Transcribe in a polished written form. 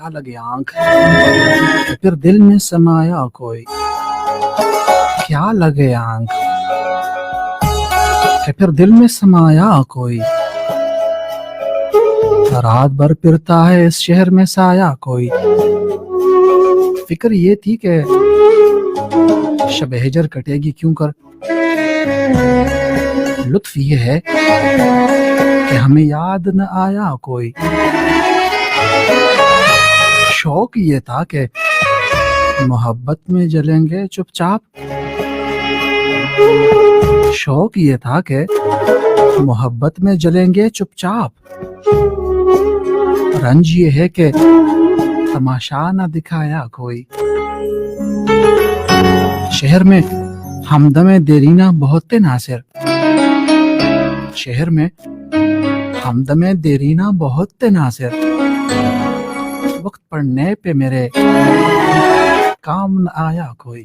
क्या लगे आंख, फिर दिल में समाया कोई। क्या लगे आंख, फिर दिल में समाया कोई। रात भर फिरता है इस शहर में साया कोई। फिक्र ये थी कि शब हिजर कटेगी क्यों कर। लुत्फ ये है कि हमें याद न आया कोई। शौक ये था कि मोहब्बत में जलेंगे चुपचाप। शौक ये था कि मोहब्बत में जलेंगे चुपचाप। रंज ये है कि तमाशा न दिखाया कोई। शहर में हमदमे देरीना बहुत थे नासिर। शहर में हमदमे देरीना बहुत थे नासिर। वक्त पड़ने पे मेरे काम न आया कोई।